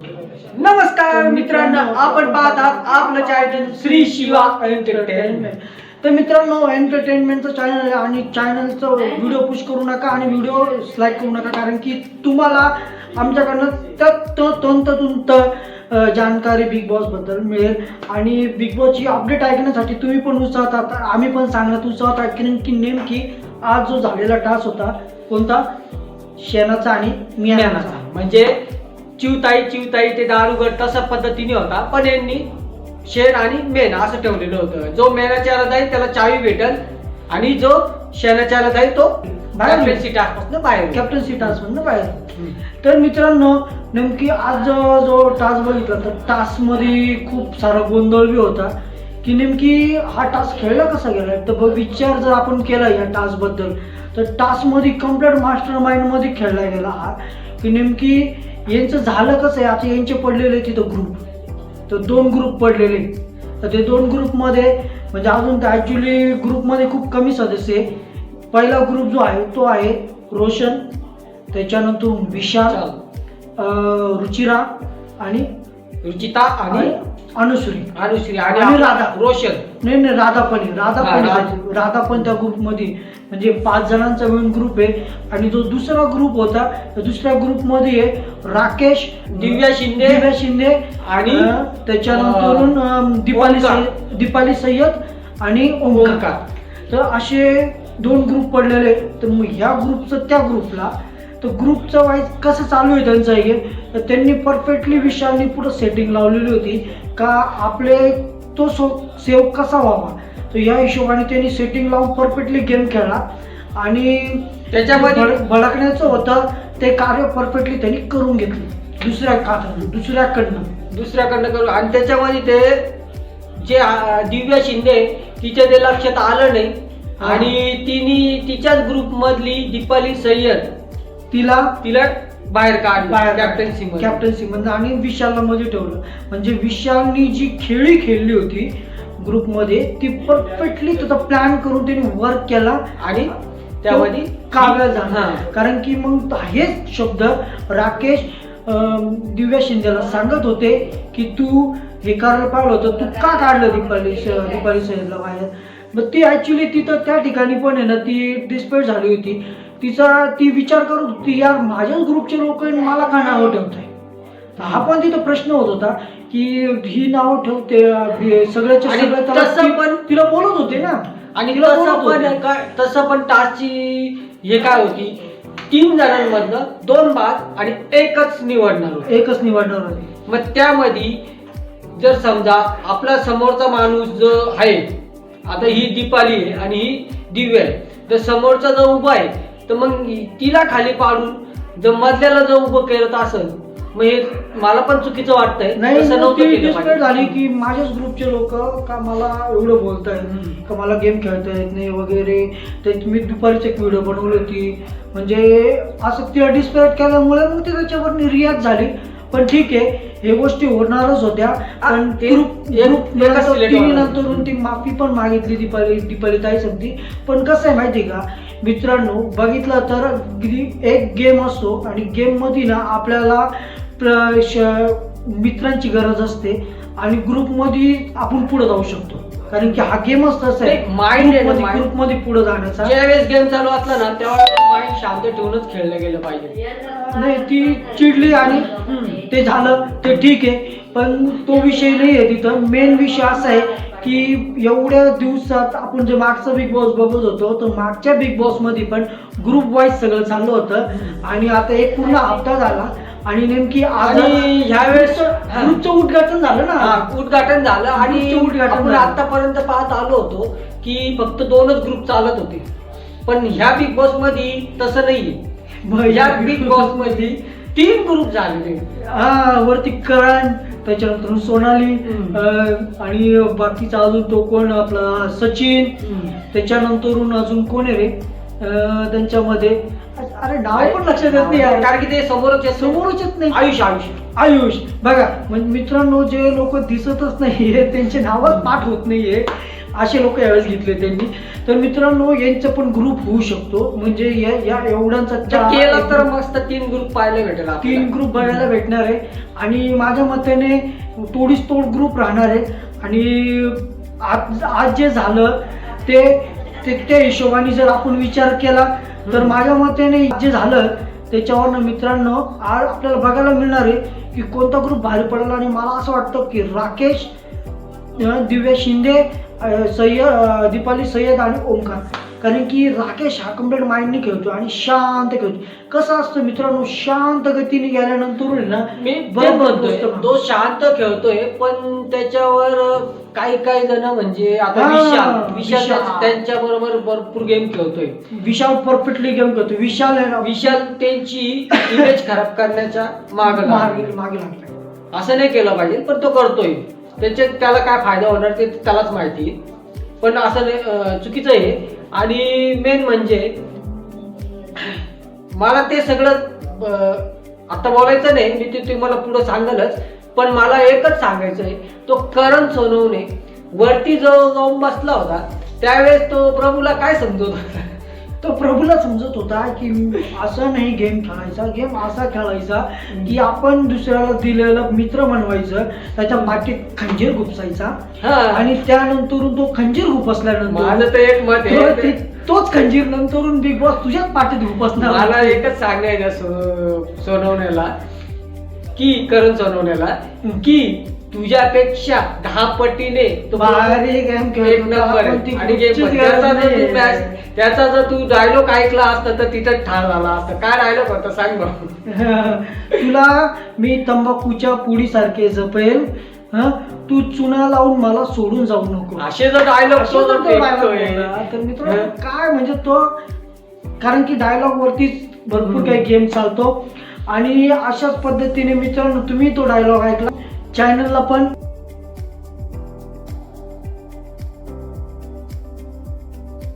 नमस्कार मित्रांनो, आपण पाहत आहात आपलं चॅनल श्री शिवा एंटरटेनमेंट. तर मित्रांनो, एंटरटेनमेंटचं चॅनल आहे आणि चॅनलचं व्हिडिओ पुश करू नका आणि व्हिडिओ लाईक करू नका, कारण की तुम्हाला आमच्याकडनं तंतोतंत जानकारी बिग बॉस बद्दल मिळेल आणि बिग बॉसची अपडेट ऐकण्यासाठी तुम्ही पण उत्साहात आहात, आम्ही पण सांगण्यात उत्साहात आहे की नेमकी आज जो झालेला टास्क होता कोणता, शेणाचा आणि मियानाचा, म्हणजे चिवताई ते दारुगड तसा पद्धतीने होता, पण यांनी शेण आणि मेण असं ठेवलेलं होतं. जो मेणाच्या आला जाईल त्याला चावी भेटल आणि जो शेणाच्या आला जाईल तो कॅप्टन्सी टास्क पासून बाहेर. तर मित्रांनो, नेमकी आज जो टास्क बघितला तर टास्क मध्ये खूप सारा गोंधळ बी होता की नेमकी हा टास्क खेळला कसा गेला. तर विचार जर आपण केला या टास्क बद्दल तर टास्क मध्ये कम्प्लीट मास्टर माइंड मध्ये खेळला गेला हा, की नेमकी यांचं झालं कसं आहे. आता यांचे पडलेले तिथं ग्रुप, तर 2 ग्रुप पडलेले. तर ते 2 ग्रुपमध्ये म्हणजे अजून तर ॲक्च्युली ग्रुपमध्ये खूप कमी सदस्य आहे. पहिला ग्रुप जो आहे तो आहे रोशन, त्याच्यानंतर विशाल, रुचिरा आणि रुचिता आणि अनुश्री आणि राधा. रोशन नाही राधा पण त्या ग्रुपमध्ये, म्हणजे 5 जणांचा मिळून ग्रुप आहे. आणि जो दुसरा ग्रुप होता त्या दुसऱ्या ग्रुपमध्ये आहे राकेश, दिव्या शिंदे आणि त्याच्यानंतर दीपाली सय्यद आणि ओंकार. तर असे 2 ग्रुप पडलेले. तर मग ह्या ग्रुपचं त्या ग्रुपला, तर ग्रुपचं वाईज कसं चालू आहे त्यांचं हे, तर त्यांनी परफेक्टली विशालनी पुढं सेटिंग लावलेली होती का आपले तो सेव्ह कसा व्हावा. तर या हिशोबाने त्यांनी सेटिंग लावून परफेक्टली गेम खेळला आणि त्याच्यामध्ये भडकण्याचं होतं ते कार्य परफेक्टली त्यांनी करून घेतलं दुसऱ्याकडनं करून. आणि त्याच्यामध्ये ते जे दिव्या शिंदे तिच्या ते लक्षात आलं नाही आणि तिने तिच्याच ग्रुप मधली दीपाली सय्यद तिला बाहेर काढलं कॅप्टन्सी मध्ये आणि विशालला मध्ये ठेवलं. म्हणजे विशालनी जी खेळली होती ग्रुपमध्ये ती परफेक्टली त्याचा प्लॅन करून त्यांनी वर्क केला आणि त्यामध्ये काव्या झाला. कारण की मग हेच शब्द राकेश दिव्या शिंदेला सांगत होते की तू हे करायला पाहिलं होतं, तू का काढलं दीपाली सय्यदला बाहेर. मग ती ऍक्च्युली तिथं त्या ठिकाणी पण आहे ना ती डिस्पेट झाली होती. ती विचार करत होती यार माझ्याच ग्रुपचे लोक मला का नावं ठेवताय. हा पण तिथं प्रश्न होत होता की ही नाव ठेवते सगळ्याच्या सगळं, पण तिला बोलत होते ना. आणि तसं पण टास्कची हे काय होती, 3 जणांमधनं 2 बाद आणि एकच निवडणार होते. मग त्यामध्ये जर समजा आपला समोरचा माणूस जो आहे, आता ही दीपाली आहे आणि ही दिव्या आहे, तर समोरचा जो उभा आहे तर मग तिला खाली पाडून जर मधल्याला जर उभं केलं असेल मग हे मला पण चुकीचं वाटतंय. नाही झाली की माझ्याच ग्रुपचे लोक का मला एवढं बोलताय का मला गेम खेळता येत नाही वगैरे. तर मी दुपारीच एक व्हिडिओ बनवली होती, म्हणजे असं तिला डिस्पेक्ट केल्यामुळे मग ती त्याच्यावर रिॲक्ट झाली. पण ठीक आहे, हे गोष्टी होणारच होत्या. पण नंतर ती माफी पण मागितली दीपाली ताई सांगती. पण कसं आहे माहिती का मित्रांनो, बघितलं तर एक गेम असतो आणि गेम मध्ये ना आपल्याला मित्रांची गरज असते आणि ग्रुप मध्ये आपण पुढे जाऊ शकतो, कारण की हा गेमच तसा आहे माइंड ग्रुप मध्ये पुढे जाण्याचा. ज्यावेळेस गेम चालू असला ना तेव्हा माइंड शांत ठेवूनच खेळलं गेलं पाहिजे. नाही ती चिडली आणि ते झालं ते ठीक आहे, पण तो विषय नाही आहे. तिथं मेन विषय असा आहे की एवढ्या दिवसात आपण जे मागचा बिग बॉस बघत होतो तर मागच्या बिग बॉस मध्ये पण ग्रुप वाईज सगळं चाललं होतं आणि आता एक पूर्ण हप्ता झाला आणि नेमकी ह्या वेळेस ग्रुपचं उद्घाटन झालं आणि आपण आतापर्यंत पाहत आलो होतो की फक्त 2च ग्रुप चालत होते. पण ह्या बिग बॉस मध्ये तसं नाहीये. या बिग बॉस मध्ये 3 ग्रुप झालेले. वरती करण, त्याच्यानंतर सोनाली आणि बाकीचा अजून तो कोण आपला सचिन, त्याच्यानंतर अजून कोण आहे रे त्यांच्यामध्ये, अरे नाव पण लक्षात येत नाही यार, कारण की ते समोरच येत नाही. आयुष बघा, म्हणजे मित्रांनो जे लोक दिसतच नाहीये त्यांचे नावच पाठ होत नाहीये. असे लोक यावेळेस घेतले त्यांनी. तर मित्रांनो यांचा पण ग्रुप होऊ शकतो, म्हणजे या एवढ्यांचा केला तर मस्त 3 ग्रुप पाहायला भेटेल, 3 ग्रुप बघायला भेटणार आहे. आणि माझ्या मतेने तोडीस तोड ग्रुप राहणार आहे. आणि आज जे झालं ते त्या हिशोबाने जर आपण विचार केला तर माझ्या मतेने जे झालं त्याच्यावरनं मित्रांनो आज आपल्याला बघायला मिळणार आहे की कोणता ग्रुप भारी पडला. आणि मला असं वाटतं की राकेश, दिव्या शिंदे, दीपाली सय्यद आणि ओमकार. कारण की राकेश हा कम्प्लीट माइंडने खेळतो आणि शांत खेळतो. कसं असतं मित्रांनो, शांत गतीने गेल्यानंतर ना मी म्हणतोय तो शांत खेळतोय, पण त्याच्यावर काही जण म्हणजे आता विशाल त्यांच्या बरोबर भरपूर गेम खेळतोय. विशाल परफेक्टली गेम खेळतो. विशाल त्यांची इमेज खराब करण्याच्या मागे लागलाय. असं नाही केलं पाहिजे, पण तो करतोय. त्याला काय फायदा होणार ते त्यालाच माहिती, पण असं नाही, चुकीचं आहे. आणि मेन म्हणजे मला ते सगळं आता बोलायचं नाही, मी ते तुम्हाला पुढे सांगेलच. पण मला एकच सांगायचं आहे, तो करण सोनवणे वरती जो जाऊन बसला होता त्यावेळेस तो प्रभूला काय समजत होता? तो प्रभूला समजत होता की असं नाही गेम खेळायचा, गेम असा खेळायचा की आपण दुसऱ्याला दिलेलं मित्र बनवायचं, त्याच्या पाठीत खंजीर गुपसायचा आणि त्यानंतर तो खंजीर गुपसल्यानंतर माझं तर एक मत आहे, तोच खंजीर नंतरून बिग बॉस तुझ्याच पाठीत गुपसणार. मला एकच सांगायचं सोनवण्याला की करण सोनवण्याला की तुझ्यापेक्षा 10 पटीने तो भारी गेम खेळतो. त्याचा जर तू डायलॉग ऐकला असता तर तिथं ठार झाला असता. काय डायलॉग होता सांग बघ. तुला मी तंबाखूच्या पुडी सारखे जपेल, तू चुना लावून मला सोडून जाऊ नको. असे जर डायलॉग तर मित्र काय म्हणजे तो, कारण की डायलॉग वरतीच भरपूर काही गेम चालतो. आणि अशाच पद्धतीने मित्रांनो तुम्ही तो डायलॉग ऐकला. चॅनलला पण